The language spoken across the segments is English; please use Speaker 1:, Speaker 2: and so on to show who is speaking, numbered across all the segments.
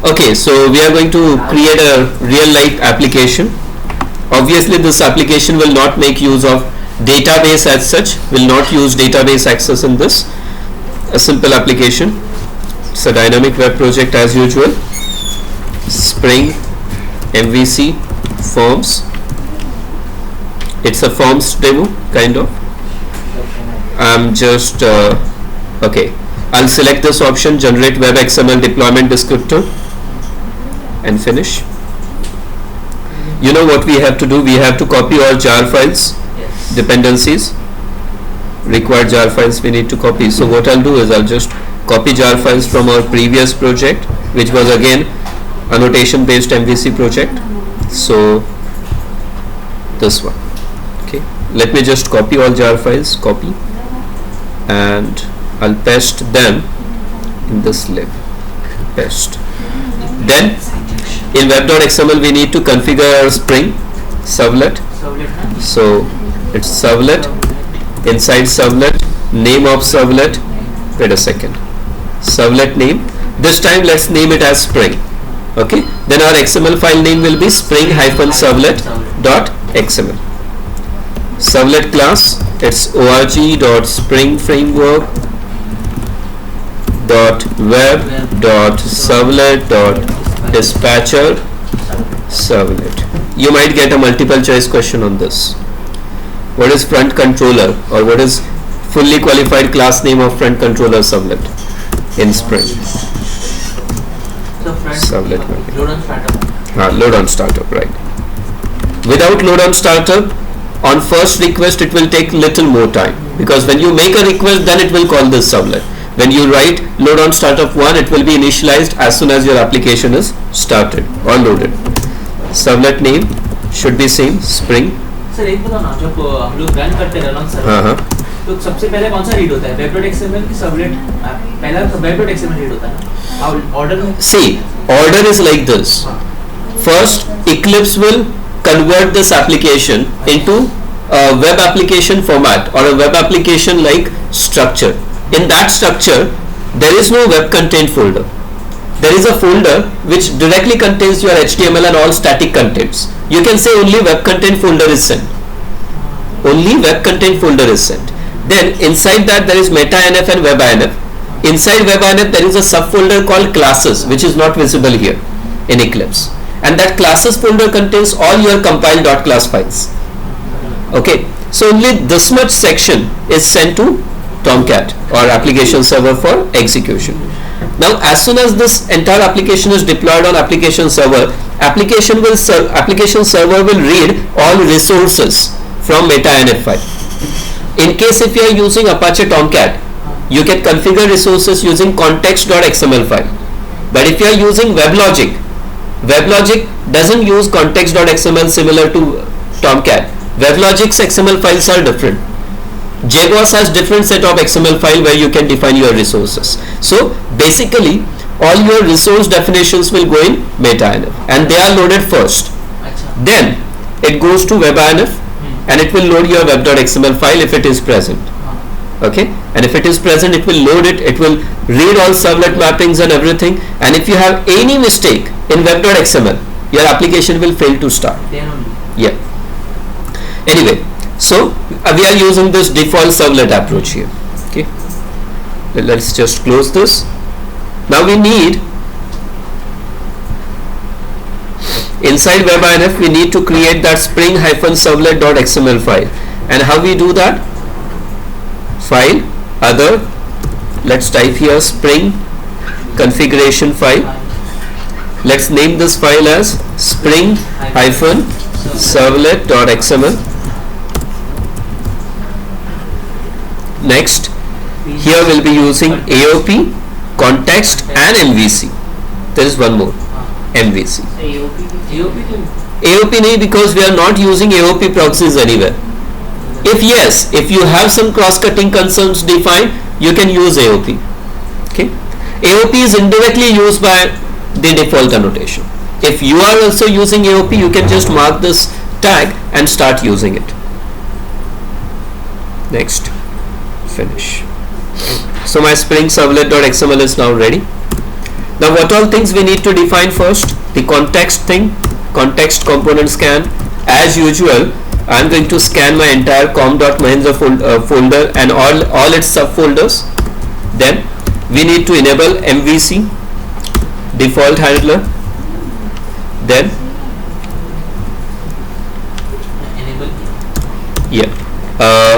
Speaker 1: Okay, so we are going to create a real life application. Obviously this application will not make use of database as such, will not use database access in this. A simple application. It's a dynamic web project as usual. Spring MVC forms. It's a forms demo kind of. I'm just okay, I'll select this option, generate web XML deployment descriptor, and finish. You know what we have to do? We have to copy our jar files.
Speaker 2: Yes.
Speaker 1: Dependencies, required jar files we need to copy. So what I'll do is I'll just copy jar files from our previous project, which was again annotation based MVC project. So this one. Okay, let me just copy all jar files, copy, and I'll paste them in this lib. Paste. Then in web.xml we need to configure our Spring servlet. So it's servlet, inside servlet, name of servlet. Wait a second, servlet name. This time let's name it as Spring. Okay, then our XML file name will be spring-servlet.xml. Servlet class, it's org.springframework.web.servlet.dispatcher servlet. You might get a multiple choice question on this. What is front controller, or what is fully qualified class name of front controller servlet in Spring? Servlet
Speaker 2: load on startup.
Speaker 1: Load on startup, right. Without load on startup, on first request it will take little more time, because when you make a request then it will call this servlet. When you write load on startup 1, it will be initialized as soon as your application is started or loaded. Servlet name should be same, Spring.
Speaker 2: Sir एक बताओ ना, जब हम लोग run करते हैं run server, तो सबसे पहले कौन सा रीड होता है, web.xml की सर्वलेट? पहला web.xml रीड होता है ना, order?
Speaker 1: See, order is like this. First, Eclipse will convert this application into a web application format or a web application like structure. In that structure, there is no web content folder. There is a folder which directly contains your HTML and all static contents. You can say only web content folder is sent. Only web content folder is sent. Then inside that there is meta-inf and web-inf. Inside web-inf there is a subfolder called classes, which is not visible here in Eclipse. And that classes folder contains all your compile.class files. Okay, so only this much section is sent to Tomcat or application server for execution. Now as soon as this entire application is deployed on application server, application server will read all resources from meta-inf file. In case if you are using Apache Tomcat, you can configure resources using context.xml file. But if you are using WebLogic doesn't use context.xml similar to Tomcat. WebLogic's XML files are different. JBoss has different set of XML file where you can define your resources. So basically all your resource definitions will go in meta-inf and they are loaded first. Then it goes to web-inf and it will load your web.xml file if it is present. Okay, and if it is present it will load it, it will read all servlet mappings and everything, and if you have any mistake in web.xml, your application will fail to start. Yeah. Anyway, so we are using this default servlet approach here. Okay, let's just close this. Now we need inside web-inf we need to create that spring-servlet.xml file. And how we do that? File, other, let's type here spring configuration file. Let's name this file as spring-servlet.xml. Next, here we'll be using AOP, context and MVC. There is one more, MVC. AOP nahi, because we are not using AOP proxies anywhere. If you have some cross-cutting concerns defined, you can use AOP. Okay, AOP is indirectly used by the default annotation. If you are also using AOP, you can just mark this tag and start using it. Next, finish. So my spring servlet.xml is now ready. Now what all things we need to define first? The context thing, context component scan. As usual, I am going to scan my entire com.mahindra folder and all its subfolders. Then we need to enable MVC default handler. Then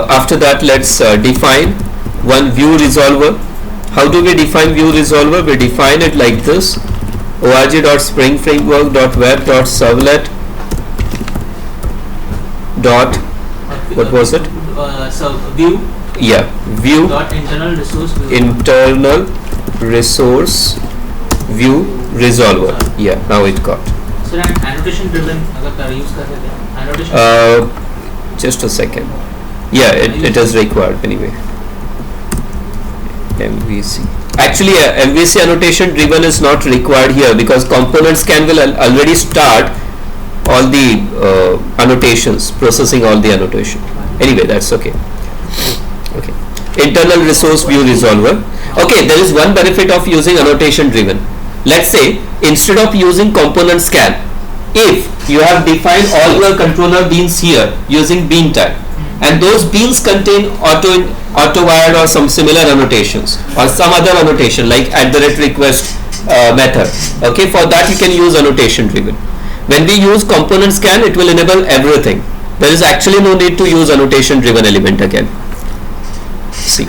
Speaker 1: after that, let's define one view resolver. How do we define view resolver? We define it like this: org.springframework.web.servlet dot what was it?
Speaker 2: View.
Speaker 1: Yeah, view
Speaker 2: Dot internal resource
Speaker 1: view resolver. Yeah, now it got.
Speaker 2: So annotation driven अगर use कर रहे हैं annotation.
Speaker 1: Just a second. Yeah, it is required anyway. MVC. Actually, MVC annotation driven is not required here because component scan will already start all the annotations, processing all the annotation. Anyway, that's okay. Okay. Internal resource view resolver. Okay, there is one benefit of using annotation driven. Let's say instead of using component scan, if you have defined all your controller beans here using bean tag, and those beans contain auto wired or some similar annotations or some other annotation like @request method. Okay, for that you can use annotation driven. When we use component scan, it will enable everything. There is actually no need to use annotation driven element again. See.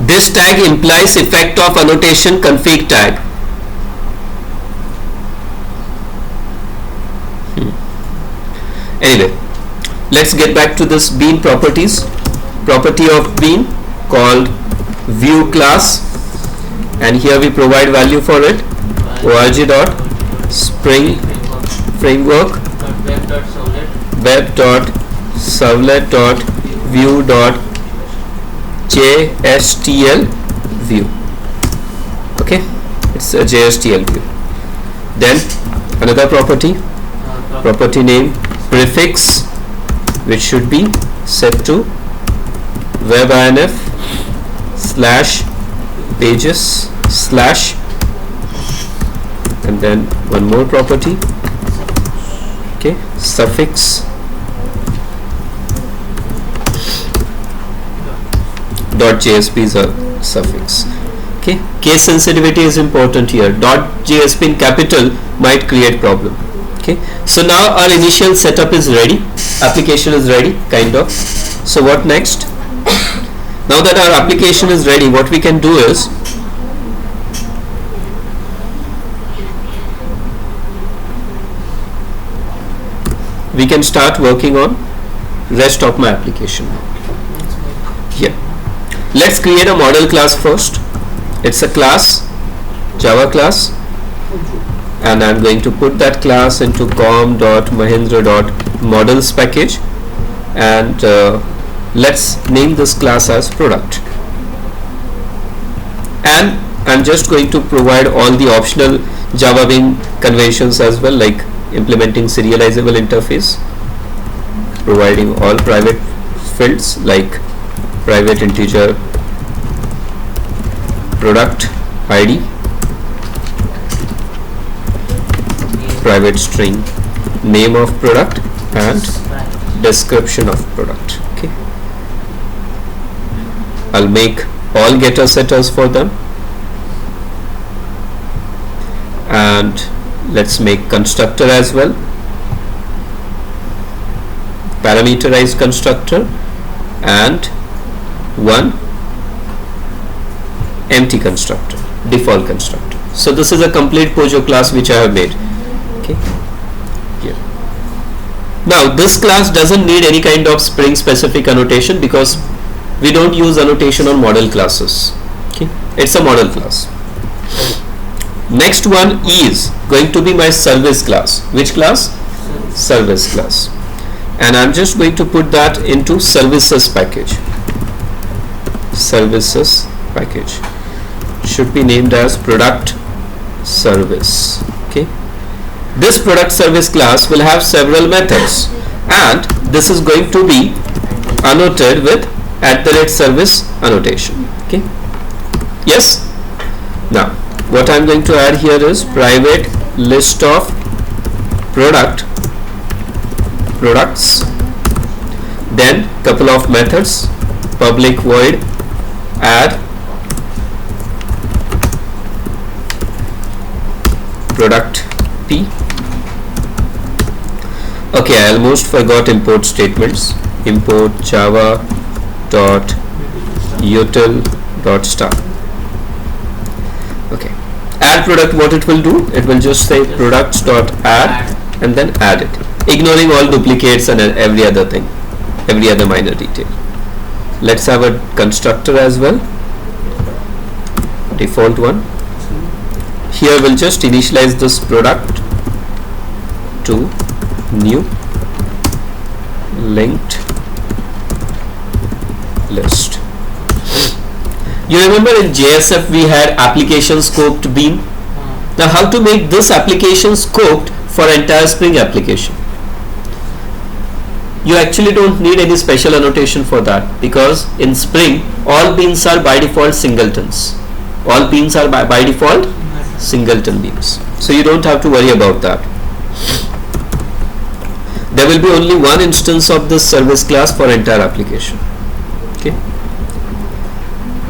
Speaker 1: This tag implies effect of annotation config tag. Anyway, let's get back to this bean properties. Property of bean called view class, and here we provide value for it: org.springframework web.servlet.view.jstl view. Okay, it's a JSTL view. Then another property name prefix, which should be set to webinf /pages/ and then one more property, okay, suffix .jsp is a suffix. Okay, case sensitivity is important here. .jsp in capital might create problem. Okay, so now our initial setup is ready, application is ready, kind of. So what next? Now that our application is ready, what we can do is we can start working on rest of my application. Yeah, let's create a model class first. It's a class, Java class, and I'm going to put that class into com.mahindra.models package, and let's name this class as product. And I'm just going to provide all the optional Java Bean conventions as well, like implementing serializable interface, providing all private fields like private integer product ID, private string name of product, and description of product. Okay, I'll make all getter setters for them, and let's make constructor as well, parameterized constructor, and one empty constructor, default constructor. So this is a complete Pojo class which I have made. Okay. Yeah. Now this class doesn't need any kind of Spring specific annotation because we don't use annotation on model classes. Okay, it's a model class. Next one is going to be my service class. Which class? Service class. And I'm just going to put that into services package. Services package should be named as product service. Okay, this product service class will have several methods, and this is going to be annotated with @service annotation. Okay, yes. Now what I'm going to add here is private list of products, then couple of methods, public void add product p. Okay, I almost forgot import statements. Import java dot util dot star. Okay, add product, what it will do, it will just say products dot add and then add it, ignoring all duplicates and every other thing, every other minor detail. Let's have a constructor as well, default one. Here we'll just initialize this product to new linked list. You remember in JSF we had application scoped beam. Now how to make this application scoped for entire Spring application? You actually don't need any special annotation for that, because in Spring all beams are by default singletons. All beams are by default singleton beams, so you don't have to worry about that. There will be only one instance of this service class for entire application. Okay,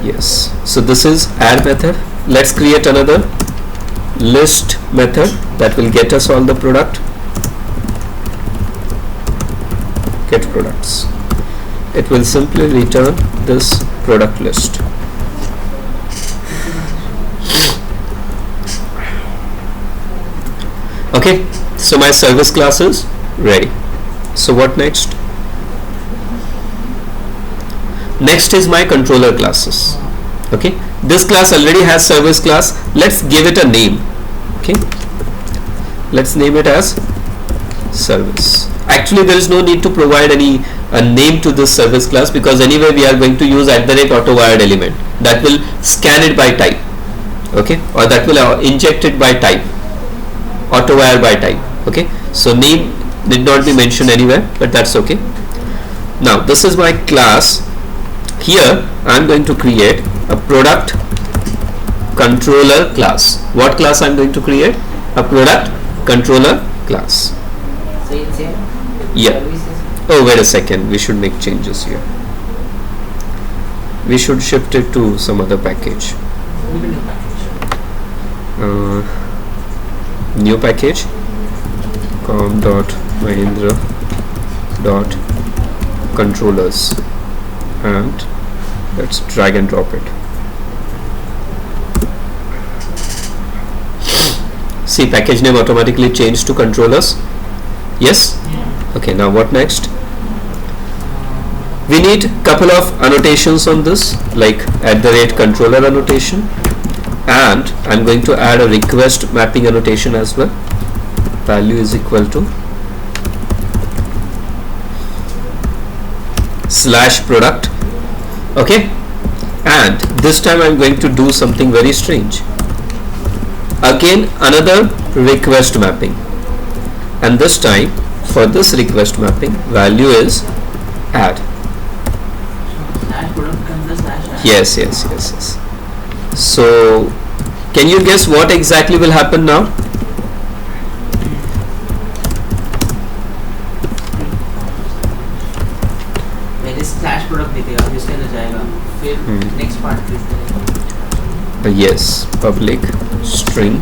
Speaker 1: yes. So this is add method. Let's create another list method that will get us all the product. Get products. It will simply return this product list. Okay, so my service class is ready. So what next? Next is my controller classes. Okay, this class already has service class. Let's give it a name. Okay, let's name it as service. Actually there is no need to provide any name to this service class, because anyway we are going to use @autowired element that will scan it by type. Okay, or that will inject it by type, autowire by type. Okay, so name did not be mentioned anywhere, but that's okay. Now this is my class. Here I am going to create a product controller class. What class I am going to create? A product controller class. Yeah. Oh, wait a second, we should make changes here. We should shift it to some other package. New package com.mahindra.controllers, and let's drag and drop it. See, package name automatically changed to controllers. Yes. Okay, now what next? We need couple of annotations on this, like @controller annotation, and I'm going to add a request mapping annotation as well. Value is equal to /product. Okay, and this time I'm going to do something very strange. Again another request mapping, and this time for this request mapping value is add. Yes. So can you guess what exactly will happen now?
Speaker 2: product दिखेगा, जिसके अंदर जाएगा, फिर next part दिखेगा.
Speaker 1: Yes, public string.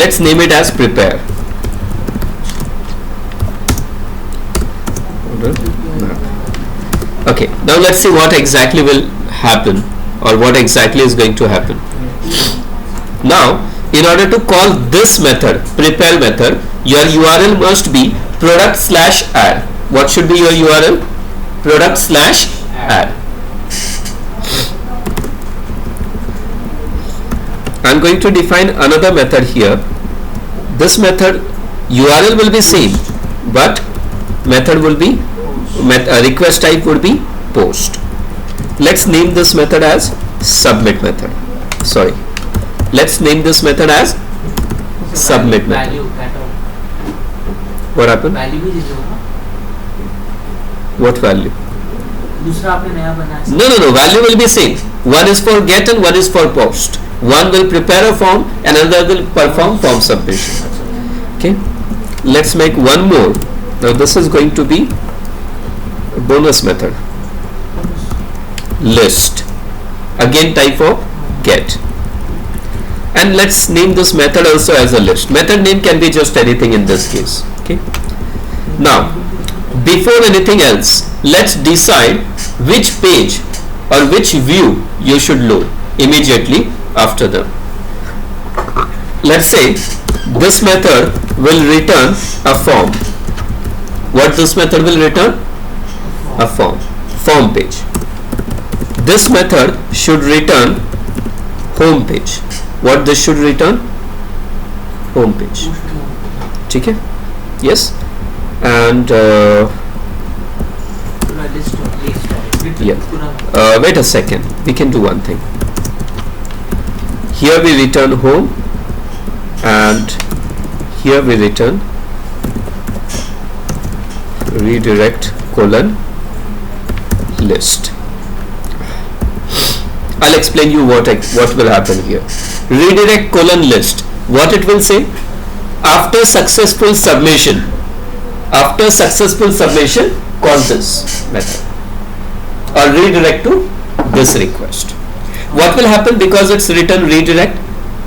Speaker 1: Let's name it as prepare. Okay, now let's see what exactly will happen, or what exactly is going to happen. Now in order to call this method, prepare method, your URL must be product/add. What should be your URL? Product/add. I'm going to define another method here. This method URL will be same, but method will be request type would be post. Let's name this method as submit method. Sorry, let's name this method as submit method. What happened?
Speaker 2: Value भी दीजिएगा.
Speaker 1: What value?
Speaker 2: दूसरा आपने नया बनाया.
Speaker 1: No, value will be same. One is for get and one is for post. One will prepare a form and another will perform form submission. Okay, let's make one more. Now this is going to be a bonus method. List, again type of get, and let's name this method also as a list. Method name can be just anything in this case. Okay, now before anything else, let's decide which page or which view you should load immediately after them. Let's say this method will return a form. What this method will return? A form page. This method should return home page. What this should return? Home page. ठीक है? Yes. And yeah. Wait a second. We can do one thing. Here we return home, and here we return redirect colon list. I'll explain you what will happen here. Redirect colon list. What it will say? After successful submission, call this method or redirect to this request. What will happen? Because it's written redirect,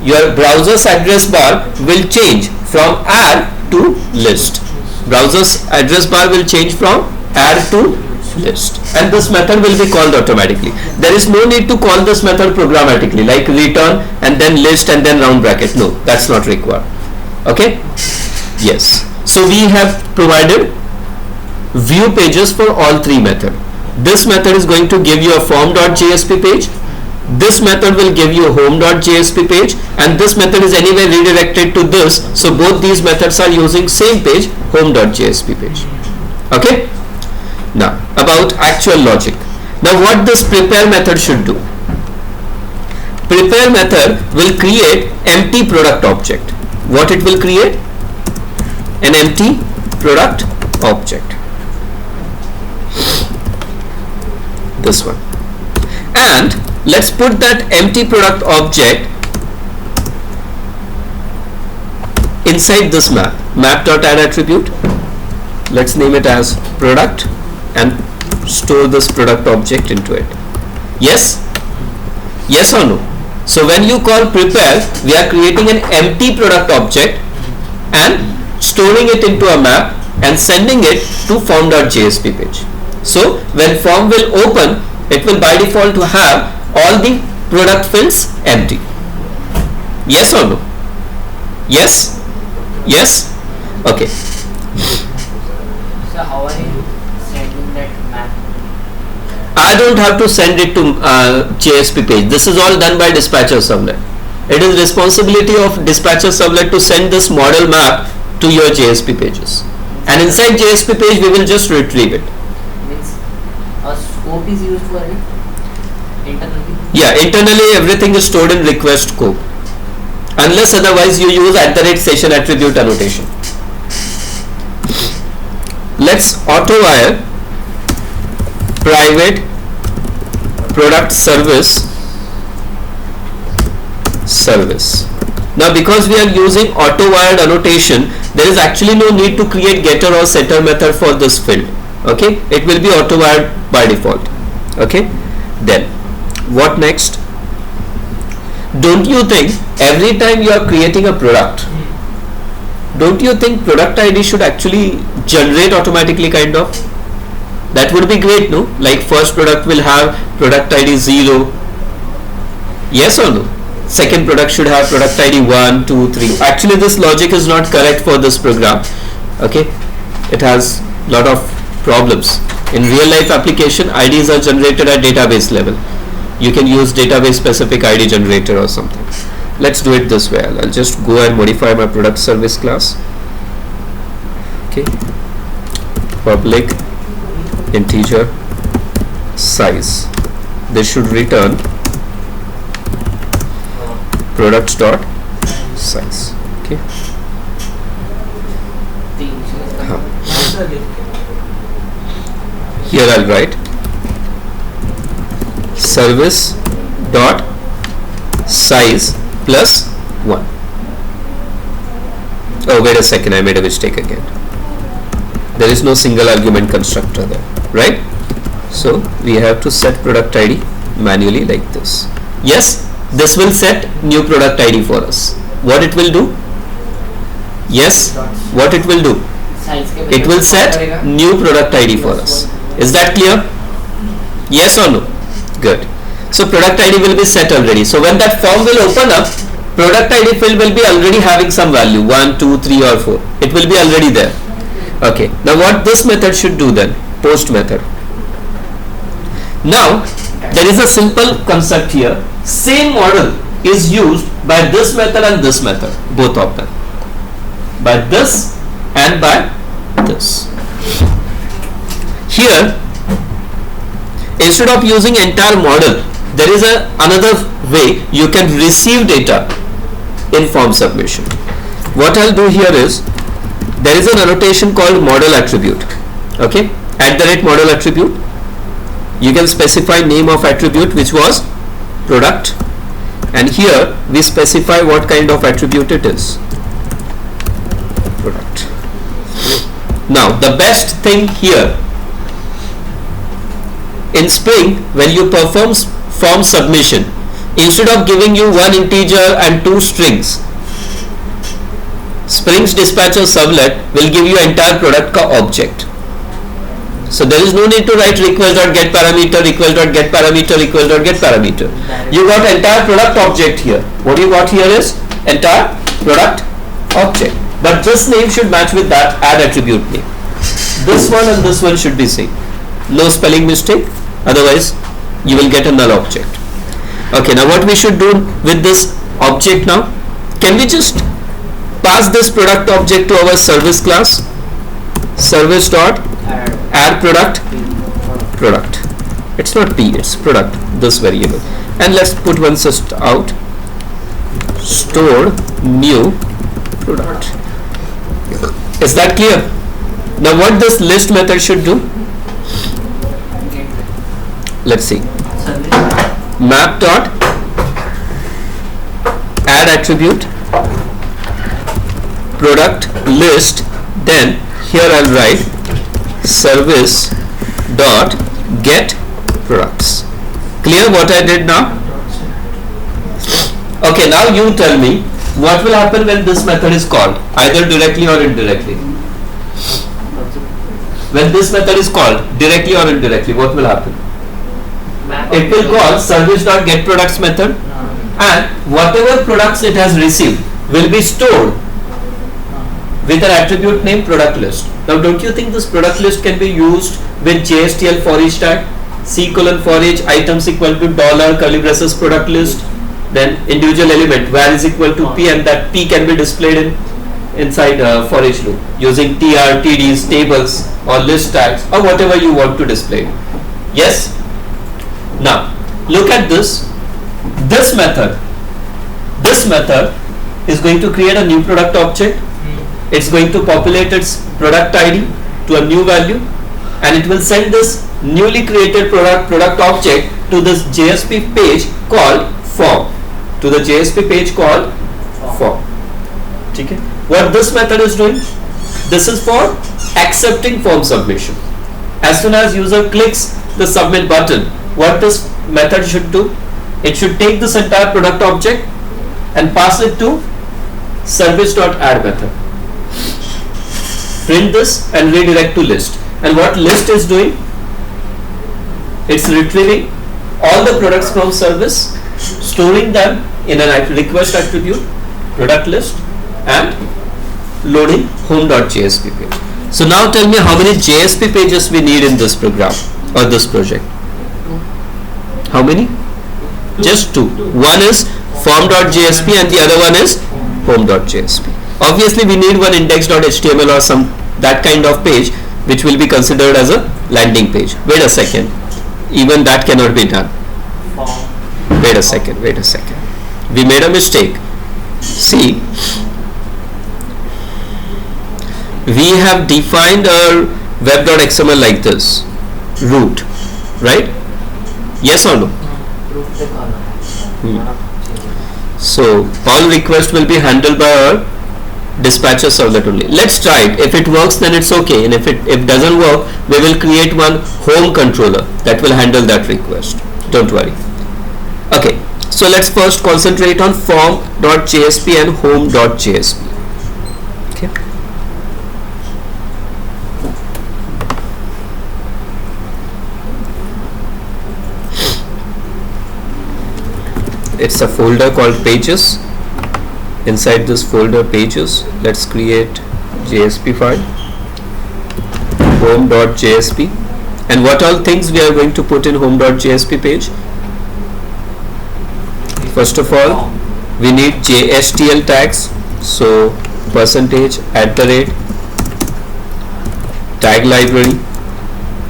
Speaker 1: your browser's address bar will change from add to list. Browser's address bar will change from add to list, and this method will be called automatically. There is no need to call this method programmatically like return and then list and then round bracket. No, that's not required. Okay? Yes. So we have provided view pages for all three methods. This method is going to give you a form.jsp page. This method will give you a home.jsp page, and this method is anyway redirected to this. So both these methods are using same page, home.jsp page. Okay? Now about actual logic. Now what this prepare method should do? Prepare method will create empty product object. What it will create? An empty product object. This one. And let's put that empty product object inside this map.add attribute. Let's name it as product and store this product object into it. Yes? Yes or no? So when you call prepare, we are creating an empty product object and storing it into a map and sending it to form.jsp page. So when form will open, it will by default to have all the product fields empty. Yes or no? Yes? Yes? Okay.
Speaker 3: So how are you sending that map?
Speaker 1: I don't have to send it to JSP page. This is all done by dispatcher servlet. It is responsibility of dispatcher servlet to send this model map to your JSP pages. And inside JSP page, we will just retrieve it.
Speaker 3: Means a scope is used for it internally?
Speaker 1: Yeah, internally everything is stored in request scope. Unless otherwise you use @session attribute annotation. Let's auto wire private product service. Now because we are using auto wired annotation, there is actually no need to create getter or setter method for this field. Okay, it will be auto wired by default. Okay, then what next? Don't you think every time you are creating a product, don't you think product ID should actually generate automatically, kind of? That would be great, no? Like first product will have product ID 0. Yes or no? Second product should have product ID 1, 2, 3. Actually this logic is not correct for this program. Okay, it has lot of problems. In real life application, IDs are generated at database level. You can use database specific ID generator or something. Let's do it this way. I'll just go and modify my product service class. Okay, public integer size. This should return products dot size. Okay. Here I'll write service dot size plus 1. Oh, wait a second, I made a mistake again. There is no single argument constructor there, right? So we have to set product ID manually like this. Yes, this will set new product ID for us. What it will do? Yes, what it will do? It will set new product ID for us. Is that clear? Yes or no? Good. So product ID will be set already. So when that form will open up, product ID field will be already having some value, 1, 2, 3 or 4. It will be already there. Okay. Now what this method should do then? Post method. Now there is a simple concept here. Same model is used by this method and this method, both of them. By this and by this. Here, instead of using entire model, there is another way you can receive data in form submission. What I'll do here is, there is an annotation called model attribute. Okay, @model attribute. You can specify name of attribute, which was product, and here we specify what kind of attribute it is. Product. Now the best thing here, in Spring, when you perform form submission, instead of giving you one integer and two strings, Spring's dispatcher servlet will give you entire product ka object. So there is no need to write request.get parameter, request.get parameter, request.get parameter. You got entire product object here. What you got here is entire product object. But this name should match with that add attribute name. This one and this one should be same. No spelling mistake. Otherwise, you will get a null object. Okay, now what we should do with this object now? Can we just pass this product object to our service class? Service dot add product. It's not P, it's product, this variable. And let's put one just out. Store new product. Is that clear? Now what this list method should do? Let's see. Map dot add attribute product list, then here I'll write service dot get products. Clear what I did now? Okay, now you tell me what will happen when this method is called, either directly or indirectly. When this method is called directly or indirectly, what will happen? It will call service.getProducts method, and whatever products it has received will be stored with an attribute named product list. Now don't you think this product list can be used with JSTL for each tag? C colon for each items equal to dollar curly braces product list, then individual element where is equal to P, and that P can be displayed inside for each loop using TR, TDs, tables or list tags or whatever you want to display. Yes? Now look at this. This method is going to create a new product object. It's going to populate its product ID to a new value, and it will send this newly created product object to this JSP page called form. To the JSP page called form. Okay? What this method is doing? This is for accepting form submission. As soon as user clicks the submit button, what this method should do? It should take this entire product object and pass it to service.add method. Print this and redirect to list. And what list is doing? It's retrieving all the products from service, storing them in a request attribute, product list, and loading home.jsp page. So now tell me how many JSP pages we need in this program or this project. How many? Just two. One is form.jsp and the other one is home.jsp. Obviously we need one index.html or some that kind of page which will be considered as a landing page. Wait a second. Even that cannot be done. Wait a second. We made a mistake. See, we have defined our web.xml like this. Root. Right? Yes or no?
Speaker 3: Group the column.
Speaker 1: So all requests will be handled by our dispatcher servlet only. Let's try it. If it works, then it's okay, and if doesn't work, we will create one home controller that will handle that request. Don't worry. Okay, so let's first concentrate on form.jsp and home.jsp. Okay. It's a folder called pages. Inside this folder pages, let's create JSP file, home.jsp. And what all things we are going to put in home.jsp page? First of all, we need JSTL tags. So %@ tag library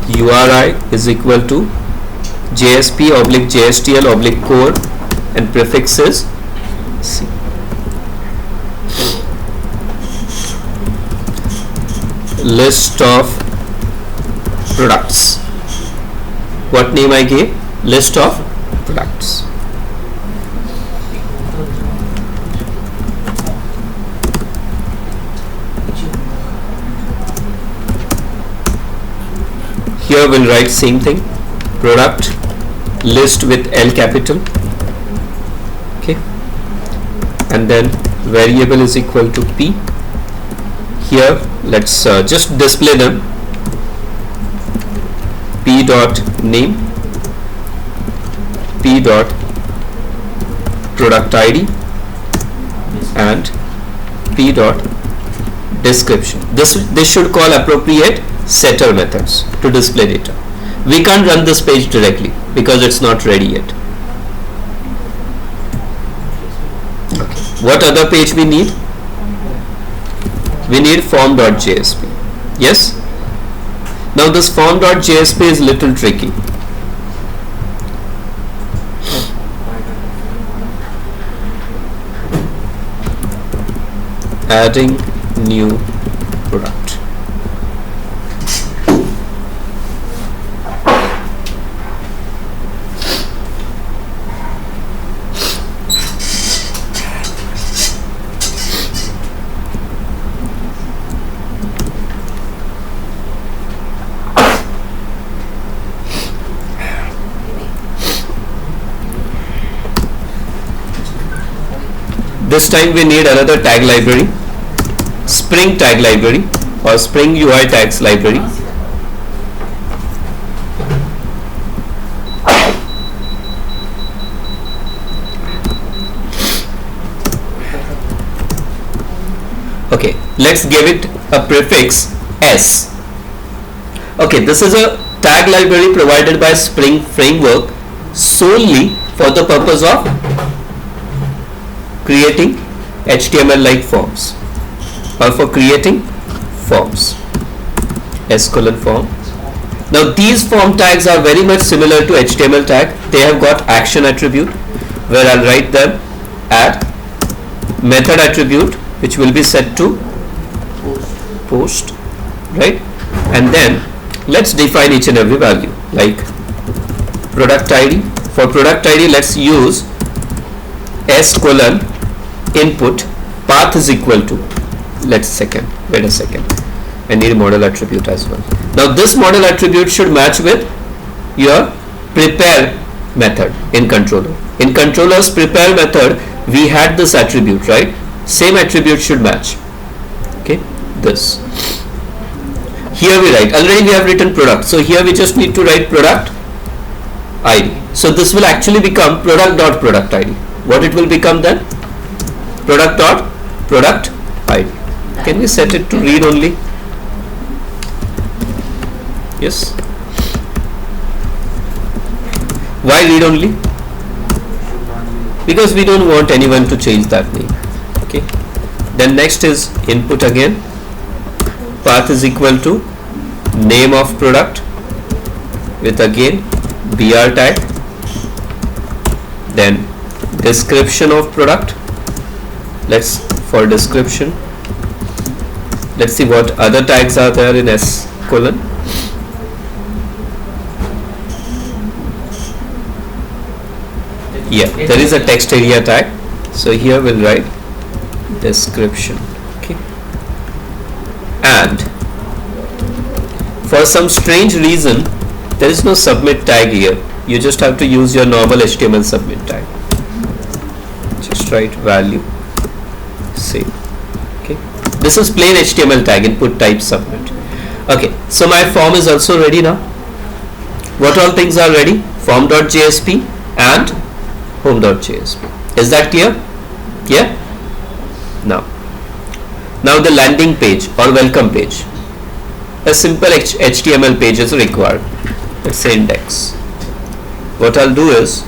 Speaker 1: URI is equal to JSP/JSTL/core and prefixes C. List of products. What name I gave? List of products. Here we'll write same thing, product list with L capital. Okay, and then variable is equal to P. Here let's just display them. P dot name, P dot product ID, and P dot description. This should call appropriate setter methods to display data. We can't run this page directly because it's not ready yet. Okay. What other page we need? We need form.jsp. Yes? Now this form.jsp is little tricky. Adding new product. This time we need another tag library, Spring tag library or Spring UI tags library. Okay, let's give it a prefix S. Okay, this is a tag library provided by Spring framework solely for the purpose of creating HTML like forms or for creating forms. S:form. Now these form tags are very much similar to HTML tag. They have got action attribute where I'll write them add, method attribute which will be set to post, right? And then let's define each and every value like product ID. For product ID, let's use S:input path is equal to, wait a second, I need a model attribute as well. Now this model attribute should match with your prepare method in controller. In controller's prepare method we had this attribute, right? Same attribute should match. Okay, this. Here we write, already we have written product, so here we just need to write product ID. So this will actually become product.product ID. What it will become then? Product.product ID. Can we set it to read only? Yes. Why read only? Because we don't want anyone to change that name. Okay. Then next is input again. Path is equal to name of product with again BR tag. Then description of product. For description, let's see what other tags are there in S:. Yeah, there is a text area tag. So here we'll write description. Okay. And for some strange reason, there is no submit tag here. You just have to use your normal HTML submit tag. Just write value, save. Okay. This is plain HTML tag, input type submit. Okay. So my form is also ready now. What all things are ready? Form.jsp and home.jsp. Is that clear? Yeah. Now the landing page or welcome page. A simple HTML page is required. Let's say index. What I'll do is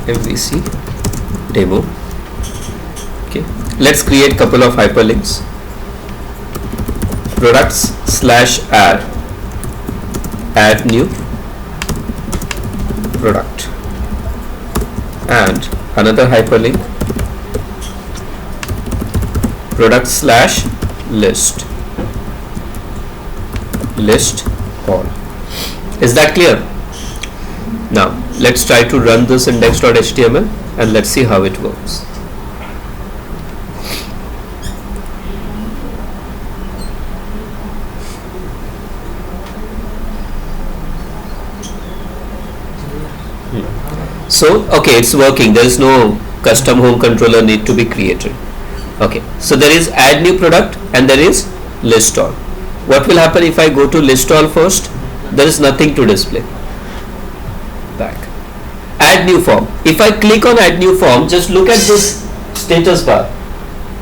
Speaker 1: MVC demo. Okay. Let's create couple of hyperlinks. Products / add new product, and another hyperlink, product / list all. Is that clear? Now let's try to run this index.html and let's see how it works. So okay, it's working. There is no custom home controller need to be created. Okay, so there is add new product and there is list all. What will happen if I go to list all first? There is nothing to display. Back. Add new form. If I click on add new form, just look at this status bar.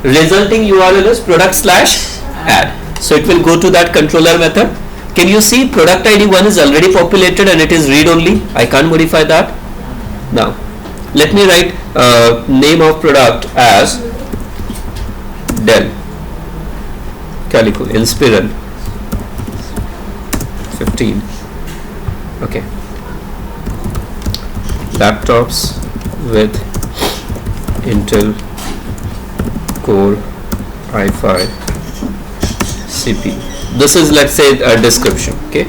Speaker 1: Resulting URL is product / add. So it will go to that controller method. Can you see product ID 1 is already populated and it is read only? I can't modify that. Now let me write name of product as Dell Calico Inspiron 15. Okay. Laptops with Intel Core i5 CPU. This is, let's say, a description. Okay.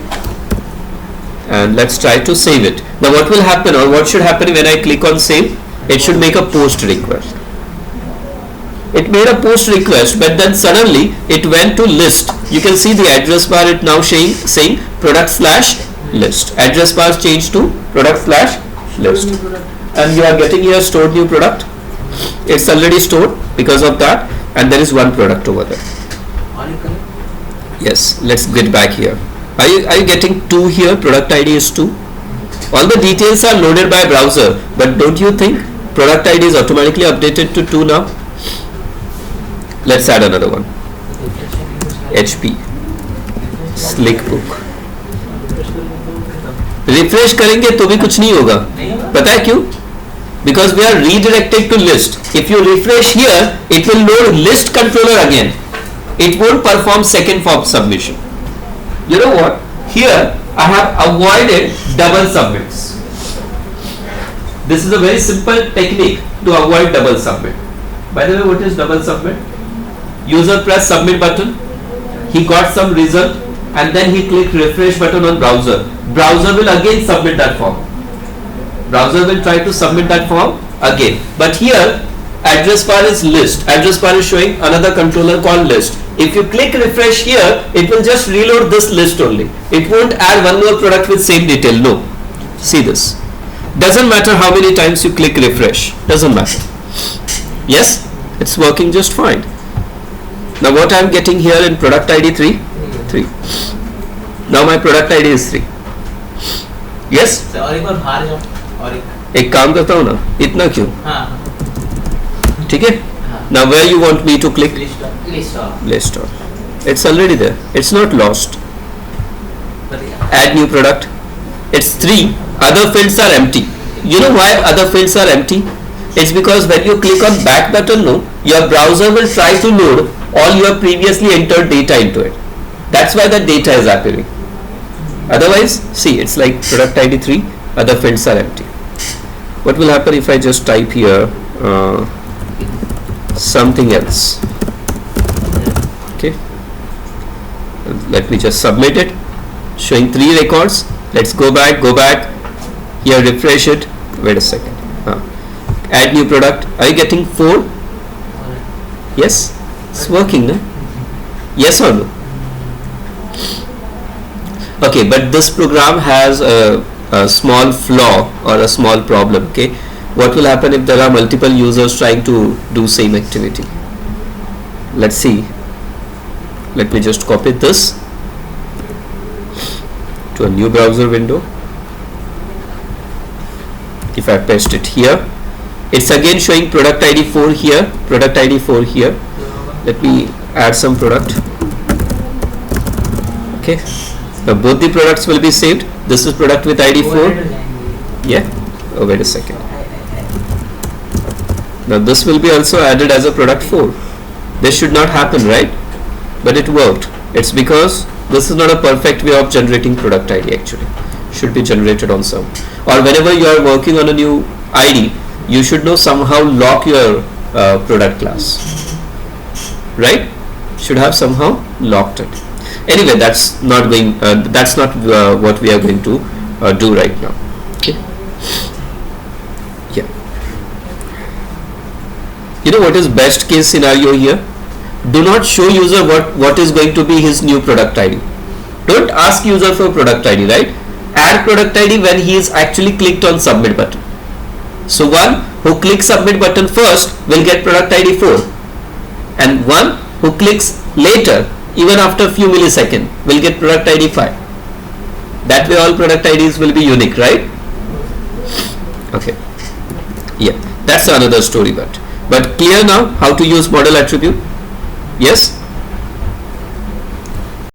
Speaker 1: And let's try to save it. Now what will happen, or what should happen when I click on save? It should make a post request. It made a post request, but then suddenly it went to list. You can see the address bar it now saying product / list. Address bar changed to product / list. And you are getting here stored new product. It's already stored because of that, and there is one product over there. Yes, let's get back here. Are you getting 2 here? Product ID is 2. All the details are loaded by browser, but don't you think product ID is automatically updated to 2 now? Let's add another one. HP Slick Book. Refresh करेंगे तो भी कुछ नहीं होगा. पता है क्यों? Because we are redirected to list. If you refresh here, it will load list controller again. It won't perform second form submission. You know what? Here I have avoided double submits. This is a very simple technique to avoid double submit. By the way, what is double submit? User press submit button, he got some result, and then he clicked refresh button on browser. Browser will again submit that form. Browser will try to submit that form again. But here address bar is list. Address bar is showing another controller called list. If you click refresh here, it will just reload this list only. It won't add one more product with same detail. No. See this. Doesn't matter how many times you click refresh. Doesn't matter. Yes, it's working just fine. Now what I am getting here in product ID 3? 3. Now my product ID is 3. Yes? एक काम करता हूँ ना, इतना क्यों? ठीक है? Now where you want me to click? List all. It's already there. It's not lost. Add new product. It's 3. Other fields are empty. You know why other fields are empty? It's because when you click on back button, no, your browser will try to load all your previously entered data into it. That's why the data is appearing. Otherwise, see, it's like product ID 3, other fields are empty. What will happen if I just type here something else? Okay. Let me just submit it. showing 3 records. Let's go back here, refresh it. Wait a second. Add new product. Are you getting 4? Yes, it's working, no? Yes or no? Okay, but this program has a small flaw or a small problem. Okay, what will happen if there are multiple users trying to do same activity? Let's see. Let me just copy this to a new browser window. If I paste it here, it's again showing product ID 4 here, product ID 4 here. Let me add some product. Okay, now both the products will be saved. This is product with ID 4. Yeah, oh wait a second. Now this will be also added as a product 4. This should not happen, right? But it worked. It's because this is not a perfect way of generating product ID actually. Should be generated on some. Or whenever you are working on a new ID, you should know somehow lock your product class. Right? Should have somehow locked it. Anyway, that's not going. That's not what we are going to do right now. Okay. Yeah. You know what is best case scenario here? Do not show user what is going to be his new product ID. Don't ask user for product ID, right? Add product ID when he is actually clicked on submit button. So one who clicks submit button first will get product ID 4, and one who clicks later, even after a few milliseconds, will get product ID 5. That way all product IDs will be unique, right? Okay. Yeah, that's another story, but clear now how to use model attribute? Yes?